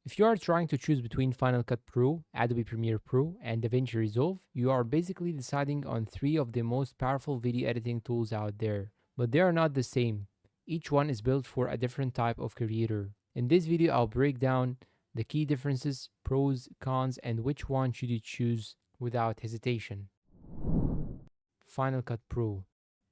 If you are trying to choose between Final Cut Pro, Adobe Premiere Pro, and DaVinci Resolve, you are basically deciding on three of the most powerful video editing tools out there. But they are not the same. Each one is built for a different type of creator. In this video, I'll break down the key differences, pros, cons, and which one should you choose without hesitation. Final Cut Pro.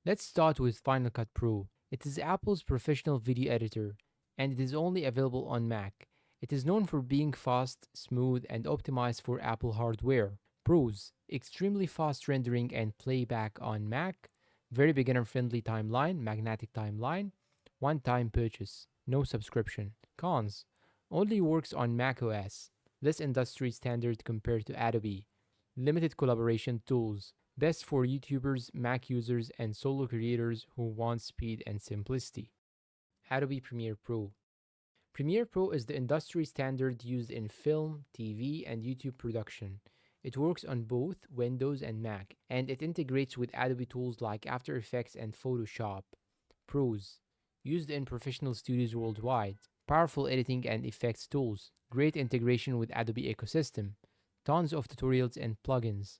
Let's start with Final Cut Pro. It is Apple's professional video editor, and it is only available on Mac. It is known for being fast, smooth, and optimized for Apple hardware. Pros: extremely fast rendering and playback on Mac, very beginner-friendly timeline, magnetic timeline, one-time purchase, no subscription. Cons: only works on Mac OS, less industry standard compared to Adobe, limited collaboration tools, best for YouTubers, Mac users, and solo creators who want speed and simplicity. Adobe Premiere Pro. Premiere Pro is the industry standard used in film, TV, and YouTube production. It works on both Windows and Mac, and it integrates with Adobe tools like After Effects and Photoshop. Pros: used in professional studios worldwide, powerful editing and effects tools, great integration with Adobe ecosystem, tons of tutorials and plugins.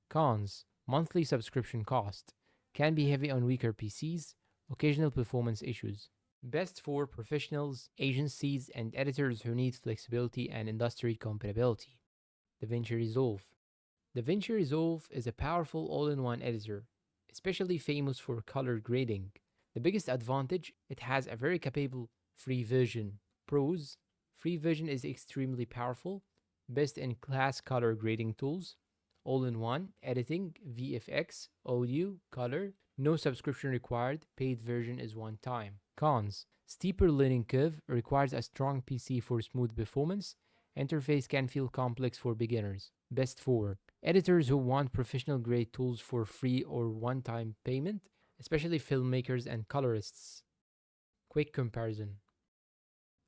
Cons: monthly subscription cost, can be heavy on weaker PCs, occasional performance issues. Best for professionals, agencies, and editors who need flexibility and industry compatibility. DaVinci Resolve. DaVinci Resolve is a powerful all-in-one editor, especially famous for color grading. The biggest advantage, it has a very capable free version. Pros: free version is extremely powerful, best in class color grading tools, all-in-one editing, VFX, audio, color, no subscription required, paid version is one time. Cons: steeper learning curve, requires a strong PC for smooth performance, interface can feel complex for beginners. Best for editors who want professional grade tools for free or one-time payment, especially filmmakers and colorists. Quick comparison.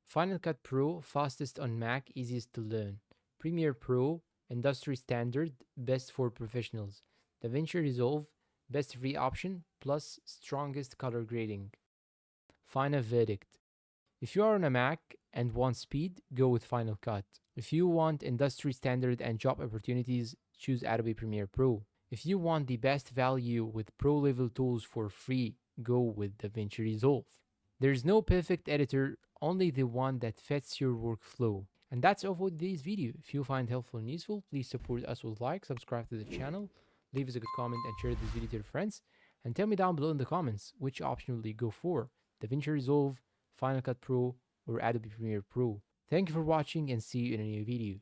Final Cut Pro, fastest on Mac, easiest to learn. Premiere Pro, industry standard, best for professionals. DaVinci Resolve, best free option, plus strongest color grading. Final verdict. If you are on a Mac and want speed, go with Final Cut. If you want industry standard and job opportunities, choose Adobe Premiere Pro. If you want the best value with pro level tools for free, go with DaVinci Resolve. There is no perfect editor, only the one that fits your workflow. And that's all for today's video. If you find it helpful and useful, please support us with like, subscribe to the channel, leave us a good comment and share this video to your friends. And tell me down below in the comments which option will you go for, DaVinci Resolve, Final Cut Pro, or Adobe Premiere Pro. Thank you for watching and see you in a new video.